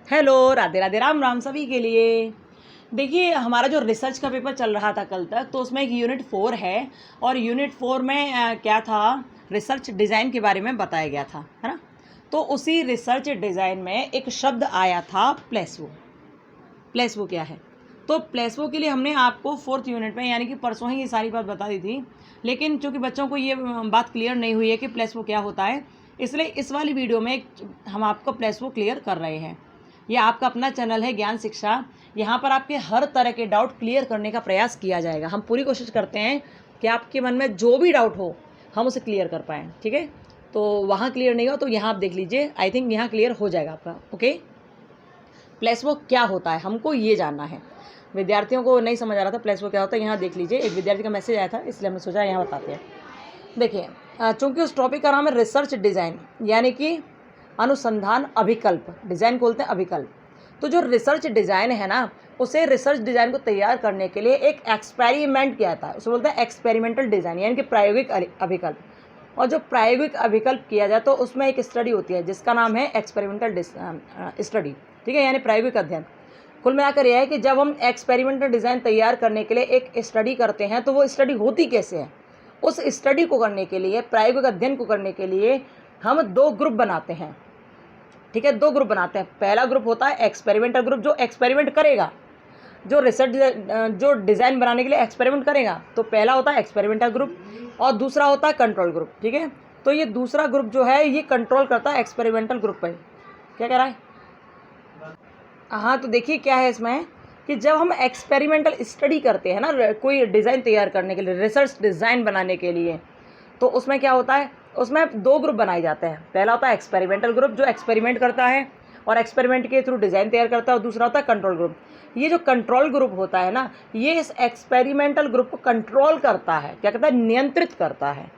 Hello, Radhe Radhe, Ram Ram सभी के लिए। देखिए, हमारा जो रिसर्च का पेपर चल रहा था कल तक, तो उसमें एक यूनिट 4 है और यूनिट 4 में क्या था, रिसर्च डिज़ाइन के बारे में बताया गया था, है ना। तो उसी रिसर्च डिज़ाइन में एक शब्द आया था प्लेसवो। प्लेसवो क्या है? तो प्लेसवो के लिए हमने आपको 4th यूनिट में यानी कि परसों ही ये सारी बात बता दी थी, लेकिन चूँकि बच्चों को ये बात क्लियर नहीं हुई है कि प्लेसवो क्या होता है, इसलिए इस वाली वीडियो में हम आपको प्लेसवो क्लियर कर रहे हैं। यह आपका अपना चैनल है ज्ञान शिक्षा। यहाँ पर आपके हर तरह के डाउट क्लियर करने का प्रयास किया जाएगा। हम पूरी कोशिश करते हैं कि आपके मन में जो भी डाउट हो हम उसे क्लियर कर पाएँ, ठीक है। तो वहाँ क्लियर नहीं हो तो यहाँ आप देख लीजिए, आई थिंक यहाँ क्लियर हो जाएगा आपका। ओके, प्लेसवो क्या होता है हमको ये जानना है। विद्यार्थियों को नहीं समझ आ रहा था प्लेसवो क्या होता है, यहाँ देख लीजिए, एक विद्यार्थी का मैसेज आया था इसलिए हमने सोचा यहाँ बताते हैं। देखिए, चूँकि उस टॉपिक का नाम है रिसर्च डिज़ाइन यानी कि अनुसंधान अभिकल्प, डिज़ाइन बोलते हैं अभिकल्प। तो जो रिसर्च डिज़ाइन है ना, उसे रिसर्च डिज़ाइन को तैयार करने के लिए एक एक्सपेरिमेंट किया जाता है, उसे बोलते हैं एक्सपेरिमेंटल डिज़ाइन यानी कि प्रायोगिक अभिकल्प। और जो प्रायोगिक अभिकल्प किया जाए तो उसमें एक स्टडी होती है जिसका नाम है एक्सपेरिमेंटल स्टडी, ठीक है, यानी प्रायोगिक अध्ययन। कुल मिलाकर यह है कि जब हम एक्सपेरिमेंटल डिज़ाइन तैयार करने के लिए एक स्टडी करते हैं तो वो स्टडी होती कैसे है, उस स्टडी को करने के लिए, प्रायोगिक अध्ययन को करने के लिए हम 2 ग्रुप बनाते हैं, ठीक है। 2 ग्रुप बनाते हैं। पहला ग्रुप होता है एक्सपेरिमेंटल ग्रुप, जो एक्सपेरिमेंट करेगा, जो रिसर्च जो डिज़ाइन बनाने के लिए एक्सपेरिमेंट करेगा, तो पहला होता है एक्सपेरिमेंटल ग्रुप और दूसरा होता है कंट्रोल ग्रुप, ठीक है। तो ये दूसरा ग्रुप जो है ये कंट्रोल करता है एक्सपेरिमेंटल ग्रुप पर। क्या कह रहा है? हाँ, तो देखिए क्या है इसमें कि जब हम एक्सपेरिमेंटल स्टडी करते हैं ना, कोई डिज़ाइन तैयार करने के लिए, रिसर्च डिज़ाइन बनाने के लिए, तो उसमें क्या होता है, उसमें 2 ग्रुप बनाए जाते हैं। पहला होता है एक्सपेरिमेंटल ग्रुप जो एक्सपेरिमेंट करता है और एक्सपेरिमेंट के थ्रू डिज़ाइन तैयार करता है, और दूसरा होता है कंट्रोल ग्रुप। ये जो कंट्रोल ग्रुप होता है ना, ये इस एक्सपेरिमेंटल ग्रुप को कंट्रोल करता है, क्या कहता है, नियंत्रित करता है,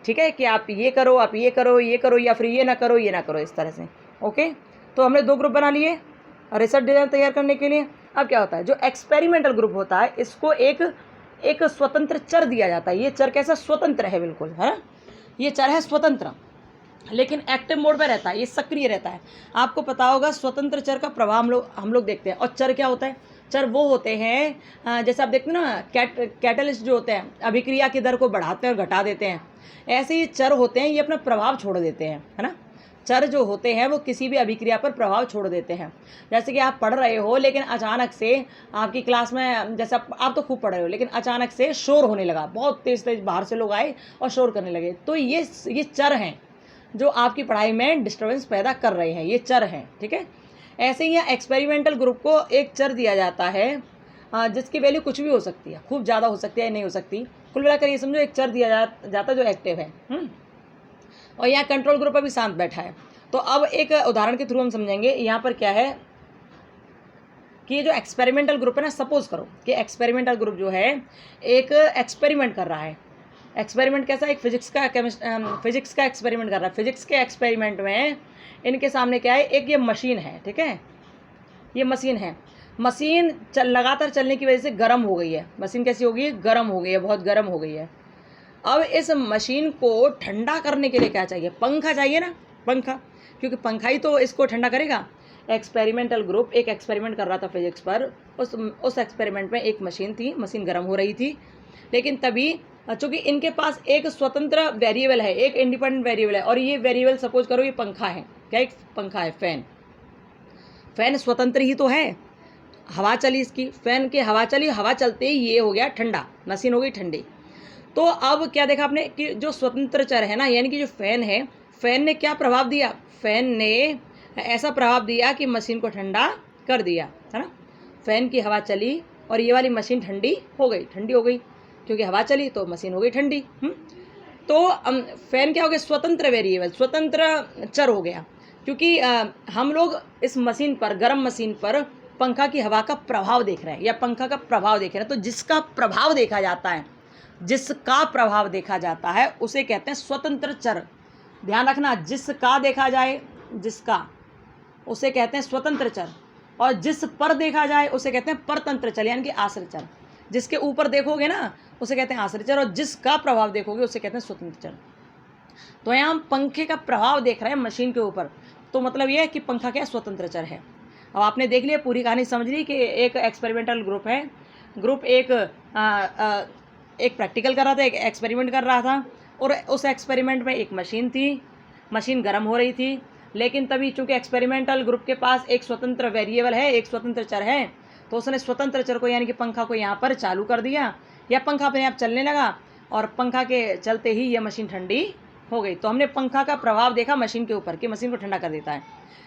ठीक है, कि आप ये करो, आप ये करो, ये करो, या फिर ये ना करो, ये ना करो, इस तरह से। ओके, तो हमने 2 ग्रुप बना लिए रिसर्च डिज़ाइन तैयार करने के लिए। अब क्या होता है, जो एक्सपेरिमेंटल ग्रुप होता है इसको एक स्वतंत्र चर दिया जाता है। ये चर कैसा, स्वतंत्र है, बिल्कुल, है ना। ये चर है स्वतंत्र, लेकिन एक्टिव मोड में रहता है, ये सक्रिय रहता है। आपको पता होगा स्वतंत्र चर का प्रभाव हम लोग देखते हैं। और चर क्या होता है? चर वो होते हैं, जैसे आप देखते हैं ना, कैटलिस्ट जो होते हैं अभिक्रिया की दर को बढ़ाते हैं और घटा देते हैं, ऐसे ये चर होते हैं, ये अपना प्रभाव छोड़ देते हैं, है ना। चर जो होते हैं वो किसी भी अभिक्रिया पर प्रभाव छोड़ देते हैं। जैसे कि आप पढ़ रहे हो लेकिन अचानक से आपकी क्लास में, जैसे आप तो खूब पढ़ रहे हो लेकिन अचानक से शोर होने लगा, बहुत तेज़ तेज़ बाहर से लोग आए और शोर करने लगे, तो ये चर हैं जो आपकी पढ़ाई में डिस्टर्बेंस पैदा कर रहे हैं, ये चर हैं, ठीक है। ऐसे ही यहाँ एक्सपेरिमेंटल ग्रुप को एक चर दिया जाता है जिसकी वैल्यू कुछ भी हो सकती है, खूब ज़्यादा हो सकती है, नहीं हो सकती। कुल मिलाकर ये समझो एक चर दिया जाता है जो एक्टिव है। और यहाँ कंट्रोल ग्रुप अभी शांत बैठा है। तो अब एक उदाहरण के थ्रू हम समझेंगे। यहाँ पर क्या है कि ये जो एक्सपेरिमेंटल ग्रुप है ना, सपोज करो कि एक्सपेरिमेंटल ग्रुप जो है एक एक्सपेरिमेंट कर रहा है। एक्सपेरिमेंट कैसा, एक फिजिक्स का एक्सपेरिमेंट कर रहा है। फिजिक्स के एक्सपेरिमेंट में इनके सामने क्या है, एक ये मशीन है, ठीक है, ये मशीन है। मशीन लगातार चलने की वजह से गर्म हो गई है। मशीन कैसी हो गई है? गर्म हो गई है, बहुत गर्म हो गई है। अब इस मशीन को ठंडा करने के लिए क्या चाहिए? पंखा चाहिए ना, पंखा, क्योंकि पंखा ही तो इसको ठंडा करेगा। एक्सपेरिमेंटल ग्रुप एक एक्सपेरिमेंट कर रहा था फिजिक्स पर। उस एक्सपेरिमेंट में एक मशीन थी, मशीन गर्म हो रही थी, लेकिन तभी चूँकि इनके पास एक स्वतंत्र वेरिएबल है, एक इंडिपेंडेंट वेरिएबल है, और ये वेरिएबल सपोज करो ये पंखा है। क्या एक पंखा है? फैन स्वतंत्र ही तो है। हवा चली इसकी, फैन की हवा चली, हवा चलते ही ये हो गया ठंडा, मशीन हो गई ठंडी। तो अब क्या देखा आपने कि जो स्वतंत्र चर है ना, यानी कि जो फैन है, फैन ने क्या प्रभाव दिया? फैन ने ऐसा प्रभाव दिया कि मशीन को ठंडा कर दिया, है ना। फैन की हवा चली और ये वाली मशीन ठंडी हो गई, क्योंकि हवा चली तो मशीन हो गई ठंडी। तो फैन क्या हो गया? स्वतंत्र वेरिएबल, स्वतंत्र चर हो गया, क्योंकि हम लोग इस मशीन पर, गर्म मशीन पर पंखा की हवा का प्रभाव देख रहे हैं या पंखा का प्रभाव देख रहे हैं। तो जिसका प्रभाव देखा जाता है उसे कहते हैं स्वतंत्र चर। ध्यान रखना, जिसका देखा जाए, जिसका, उसे कहते हैं स्वतंत्र चर, और जिस पर देखा जाए उसे कहते हैं परतंत्र चर यानी कि आश्रित चर। जिसके ऊपर देखोगे ना उसे कहते हैं आश्रित चर, और जिसका प्रभाव देखोगे उसे कहते हैं स्वतंत्र चर। तो यहाँ हम पंखे का प्रभाव देख रहे हैं मशीन के ऊपर, तो मतलब यह है कि पंखा क्या स्वतंत्र चर है। अब आपने देख लिया, पूरी कहानी समझ ली कि एक एक्सपेरिमेंटल ग्रुप है, ग्रुप एक प्रैक्टिकल कर रहा था, एक एक्सपेरिमेंट कर रहा था, और उस एक्सपेरिमेंट में एक मशीन थी, मशीन गर्म हो रही थी, लेकिन तभी चूंकि एक्सपेरिमेंटल ग्रुप के पास एक स्वतंत्र वेरिएबल है, एक स्वतंत्र चर है, तो उसने स्वतंत्र चर को यानी कि पंखा को यहाँ पर चालू कर दिया, या पंखा अपने आप चलने लगा, और पंखा के चलते ही यह मशीन ठंडी हो गई। तो हमने पंखा का प्रभाव देखा मशीन के ऊपर कि मशीन को ठंडा कर देता है।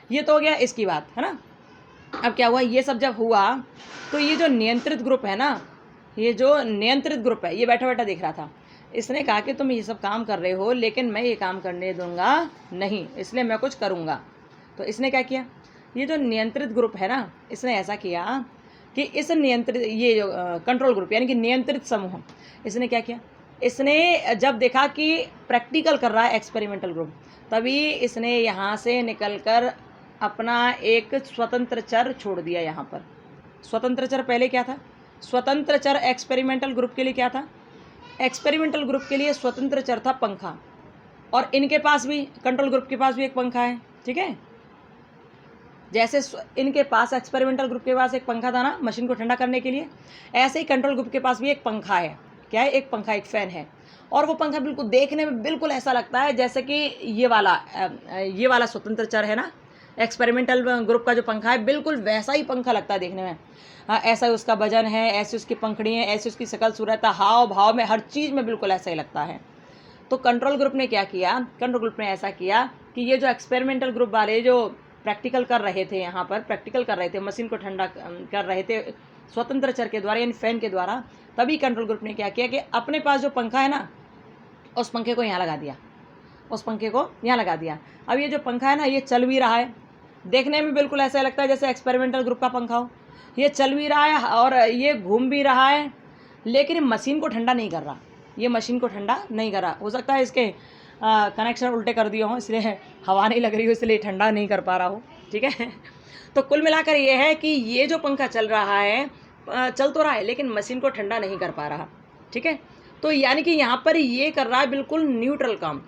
ये तो हो गया इसकी बात, है ना। अब क्या हुआ, ये सब जब हुआ तो ये जो नियंत्रित ग्रुप है ना, ये जो नियंत्रित ग्रुप है, ये बैठा बैठा देख रहा था। इसने कहा कि तुम ये सब काम कर रहे हो, लेकिन मैं ये काम करने दूंगा नहीं, इसलिए मैं कुछ करूंगा। तो इसने क्या किया, ये जो नियंत्रित ग्रुप है ना, इसने ऐसा किया कि इस नियंत्रित, ये जो कंट्रोल ग्रुप यानी कि नियंत्रित समूह, इसने क्या किया, इसने जब देखा कि प्रैक्टिकल कर रहा है एक्सपेरिमेंटल ग्रुप, तभी इसने यहाँ से निकलकर अपना एक स्वतंत्र चर छोड़ दिया यहाँ पर। स्वतंत्र चर पहले क्या था, स्वतंत्र चर एक्सपेरिमेंटल ग्रुप के लिए क्या था, एक्सपेरिमेंटल ग्रुप के लिए स्वतंत्र चर था पंखा, और इनके पास भी, कंट्रोल ग्रुप के पास भी एक पंखा है, ठीक है। जैसे इनके पास, एक्सपेरिमेंटल ग्रुप के पास एक पंखा था ना मशीन को ठंडा करने के लिए, ऐसे ही कंट्रोल ग्रुप के पास भी एक पंखा है। क्या है, एक पंखा, एक फ़ैन है, और वो पंखा बिल्कुल देखने में बिल्कुल ऐसा लगता है जैसे कि ये वाला स्वतंत्र चर है ना, एक्सपेरिमेंटल ग्रुप का जो पंखा है, बिल्कुल वैसा ही पंखा लगता है देखने में। हाँ, ऐसा ही उसका वजन है, ऐसी उसकी पंखड़ी है, ऐसी उसकी शकल सूरत है, हाव भाव में, हर चीज़ में बिल्कुल ऐसा ही लगता है। तो कंट्रोल ग्रुप ने क्या किया, कंट्रोल ग्रुप ने ऐसा किया कि ये जो एक्सपेरिमेंटल ग्रुप वाले जो प्रैक्टिकल कर रहे थे, यहाँ पर प्रैक्टिकल कर रहे थे, मशीन को ठंडा कर रहे थे स्वतंत्र चर के द्वारा यानी फ़ैन के द्वारा, तभी कंट्रोल ग्रुप ने क्या किया कि अपने पास जो पंखा है ना, उस पंखे को यहाँ लगा दिया, उस पंखे को यहाँ लगा दिया। अब ये जो पंखा है ना, ये चल भी रहा है, देखने में बिल्कुल ऐसा लगता है जैसे एक्सपेरिमेंटल ग्रुप का पंखा हो, ये चल भी रहा है और ये घूम भी रहा है, लेकिन मशीन को ठंडा नहीं कर रहा, ये मशीन को ठंडा नहीं कर रहा। हो सकता है इसके कनेक्शन उल्टे कर दिए हों, इसलिए हवा नहीं लग रही हो, इसलिए ठंडा नहीं कर पा रहा हो, ठीक है। तो कुल मिलाकर ये है कि ये जो पंखा चल रहा है, चल तो रहा है, लेकिन मशीन को ठंडा नहीं कर पा रहा, ठीक है। तो यानी कि यहाँ पर ये कर रहा है बिल्कुल न्यूट्रल काम,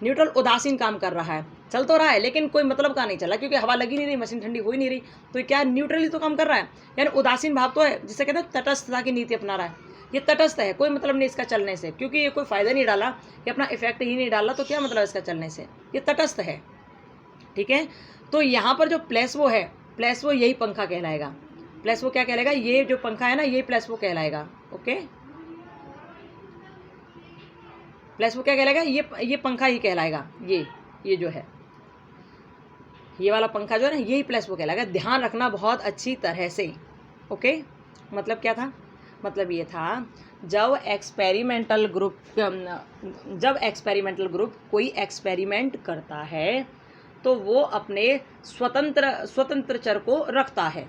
न्यूट्रल उदासीन काम कर रहा है। चल तो रहा है लेकिन कोई मतलब का नहीं चला, क्योंकि हवा लगी नहीं रही, मशीन ठंडी हो ही नहीं रही, तो क्या न्यूट्रली तो काम कर रहा है, यानी उदासीन भाव तो है, जिसे कहते हैं तटस्थता की नीति अपना रहा है। ये तटस्थ है, कोई मतलब नहीं इसका चलने से, क्योंकि ये कोई फ़ायदा नहीं डाला, ये अपना इफेक्ट ही नहीं डाला, तो क्या मतलब इसका चलने से, ये तटस्थ है, ठीक है। तो यहाँ पर जो प्लेसवो है, प्लेसवो यही पंखा कहलाएगा। प्लेसवो क्या कहलाएगा, ये जो पंखा है ना, ये प्लेसवो कहलाएगा, ओके। प्लेसवो क्या कहलाएगा, ये पंखा ही कहलाएगा, ये जो है, ये वाला पंखा जो है ना, यही प्लेसवो कहलाएगा। ध्यान रखना बहुत अच्छी तरह से, ओके। मतलब क्या था, मतलब ये था, जब एक्सपेरिमेंटल ग्रुप कोई एक्सपेरिमेंट करता है तो वो अपने स्वतंत्र चर को रखता है,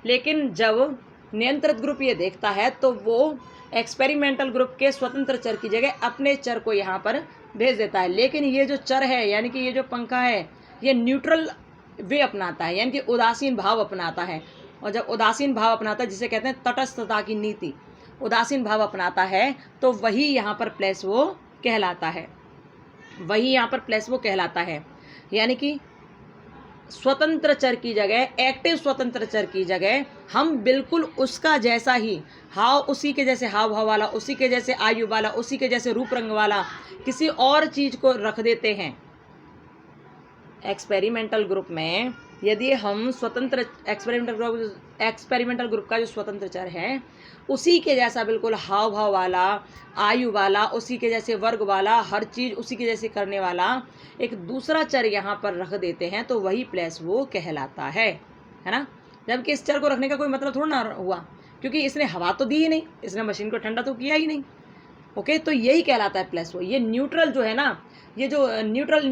लेकिन जब नियंत्रित ग्रुप ये देखता है तो वो एक्सपेरिमेंटल ग्रुप के स्वतंत्र चर की जगह अपने चर को यहाँ पर भेज देता है। लेकिन ये जो चर है, यानी कि ये जो पंखा है, ये न्यूट्रल वे अपनाता है, यानी कि उदासीन भाव अपनाता है। और जब उदासीन भाव अपनाता है, जिसे कहते हैं तटस्थता की नीति, उदासीन भाव अपनाता है, तो वही यहाँ पर प्लेसवो कहलाता है, वही यहाँ पर प्लेसवो कहलाता है। यानी कि स्वतंत्र चर की जगह, एक्टिव स्वतंत्र चर की जगह हम बिल्कुल उसका जैसा ही उसी के जैसे हाव भाव वाला, उसी के जैसे आयु वाला, उसी के जैसे रूप रंग वाला किसी और चीज़ को रख देते हैं। एक्सपेरिमेंटल ग्रुप में यदि हम स्वतंत्र एक्सपेरिमेंटल ग्रुप का जो स्वतंत्र चर है, उसी के जैसा बिल्कुल हाव भाव वाला, आयु वाला, उसी के जैसे वर्ग वाला, हर चीज़ उसी के जैसे करने वाला एक दूसरा चर यहाँ पर रख देते हैं, तो वही प्लेसवो कहलाता है ना। जबकि इस चर को रखने का कोई मतलब थोड़ा ना हुआ, क्योंकि इसने हवा तो दी ही नहीं, इसने मशीन को ठंडा तो किया ही नहीं, ओके। तो यही कहलाता है प्लेसवो। ये न्यूट्रल जो है ना, ये जो न्यूट्रल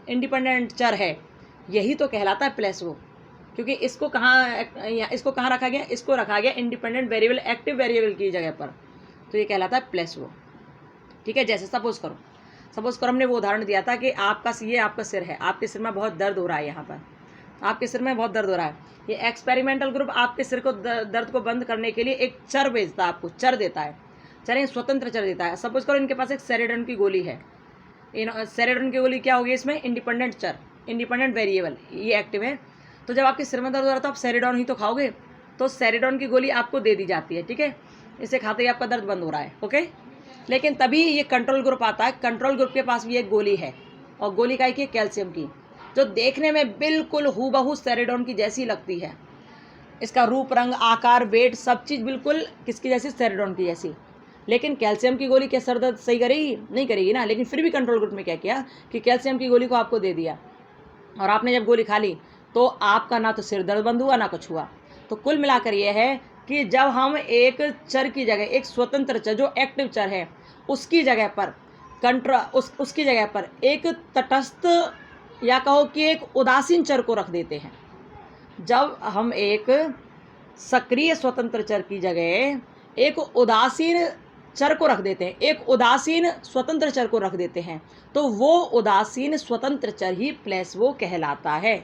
इंडिपेंडेंट चर है, यही तो कहलाता है प्लेसवो। क्योंकि इसको कहाँ रखा गया, इसको रखा गया इंडिपेंडेंट वेरिएबल, एक्टिव वेरिएबल की जगह पर, तो ये कहलाता है प्लेसवो, ठीक है। जैसे सपोज करो हमने वो उदाहरण दिया था कि आपका सिर है, आपके सिर में बहुत दर्द हो रहा है, यहाँ पर आपके सिर में बहुत दर्द हो रहा है। ये एक्सपेरिमेंटल ग्रुप आपके सिर को दर्द को बंद करने के लिए एक चर भेजता है, आपको चर देता है, चर स्वतंत्र चर देता है। सपोज करो इनके पास एक सेरेडन की गोली है, सेरेडन की गोली क्या होगी, इसमें इंडिपेंडेंट चर, इंडिपेंडेंट वेरिएबल, ये एक्टिव है, तो जब आपके सिर में दर्द हो रहा है तो आप सेरिडॉन ही तो खाओगे, तो सेरिडॉन की गोली आपको दे दी जाती है, ठीक है, इसे खाते ही आपका दर्द बंद हो रहा है, ओके। लेकिन तभी ये कंट्रोल ग्रुप आता है, कंट्रोल ग्रुप के पास भी एक गोली है, और गोली का है कैल्शियम की, जो देखने में बिल्कुल हूबहू सेरिडॉन की जैसी लगती है। इसका रूप, रंग, आकार, वेट, सब चीज़ बिल्कुल किसकी जैसी, सेरिडॉन की जैसी। लेकिन कैल्शियम की गोली क्या सर दर्द सही करेगी? नहीं करेगी ना। लेकिन फिर भी कंट्रोल ग्रुप में क्या किया कि कैल्शियम की गोली को आपको दे दिया, और आपने जब गोली खा ली तो आपका ना तो सिर दर्द बंद हुआ ना कुछ हुआ। तो कुल मिलाकर ये है कि जब हम एक चर की जगह, एक स्वतंत्र चर जो एक्टिव चर है उसकी जगह पर उसकी जगह पर एक तटस्थ या कहो कि एक उदासीन चर को रख देते हैं, जब हम एक सक्रिय स्वतंत्र चर की जगह एक उदासीन चर को रख देते हैं, एक उदासीन स्वतंत्र चर को रख देते हैं, तो वो उदासीन स्वतंत्र चर ही प्लेसबो कहलाता है।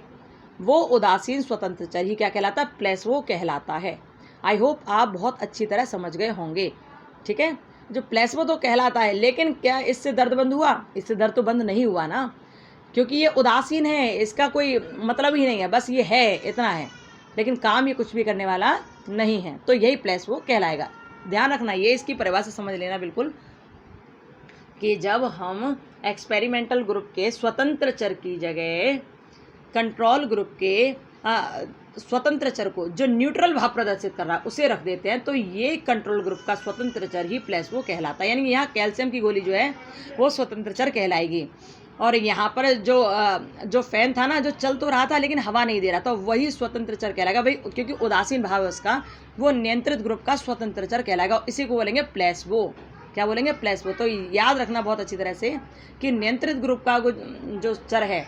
वो उदासीन स्वतंत्र चर ही क्या कहलाता है? प्लेसबो कहलाता है। आई होप आप बहुत अच्छी तरह समझ गए होंगे, ठीक है। जो प्लेसबो तो कहलाता है, लेकिन क्या इससे दर्द बंद हुआ? इससे दर्द तो बंद नहीं हुआ ना, क्योंकि ये उदासीन है, इसका कोई मतलब ही नहीं है, बस ये है, इतना है, लेकिन काम ये कुछ भी करने वाला नहीं है, तो यही प्लेसबो कहलाएगा। ध्यान रखना, ये इसकी परिभाषा समझ लेना बिल्कुल, कि जब हम एक्सपेरिमेंटल ग्रुप के स्वतंत्र चर की जगह कंट्रोल ग्रुप के स्वतंत्र चर को जो न्यूट्रल भाव प्रदर्शित कर रहा है उसे रख देते हैं, तो ये कंट्रोल ग्रुप का स्वतंत्र चर ही प्लेसबो कहलाता है। यानी यहाँ कैल्शियम की गोली जो है वो स्वतंत्र चर कहलाएगी। और यहाँ पर जो फैन था ना, जो चल तो रहा था लेकिन हवा नहीं दे रहा था, वही स्वतंत्र चर कहलाएगा भाई, क्योंकि उदासीन भाव है उसका, वो नियंत्रित ग्रुप का स्वतंत्र चर कहलाएगा। इसी को बोलेंगे प्लेसबो। क्या बोलेंगे? प्लेसबो। तो याद रखना बहुत अच्छी तरह से कि नियंत्रित ग्रुप का जो चर है,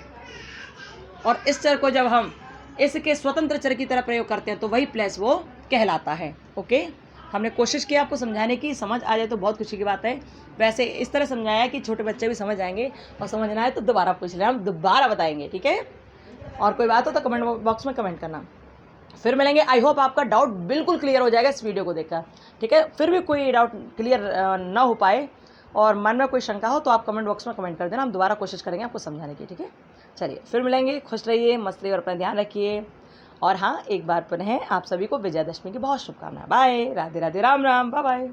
और इस चर को जब हम इसके स्वतंत्र चर की तरह प्रयोग करते हैं तो वही प्लेसबो कहलाता है। ओके, हमने कोशिश की आपको समझाने की, समझ आ जाए तो बहुत खुशी की बात है। वैसे इस तरह समझाया कि छोटे बच्चे भी समझ आएंगे, और समझना है तो दोबारा पूछ लेना, हम दोबारा बताएंगे, ठीक है। और कोई बात हो तो कमेंट बॉक्स में कमेंट करना। फिर मिलेंगे। आई होप आपका डाउट बिल्कुल क्लियर हो जाएगा इस वीडियो को देखकर, ठीक है। फिर भी कोई डाउट क्लियर ना हो पाए और मन में कोई शंका हो तो आप कमेंट बॉक्स में कमेंट कर देना, हम दोबारा कोशिश करेंगे आपको समझाने की, ठीक है। चलिए फिर मिलेंगे, खुश रहिए, मस्त रहिए और अपना ध्यान रखिए। और हाँ, एक बार पुनः आप सभी को विजयादशमी की बहुत शुभकामनाएं। Bye, Radhe Radhe, Ram Ram, bye bye.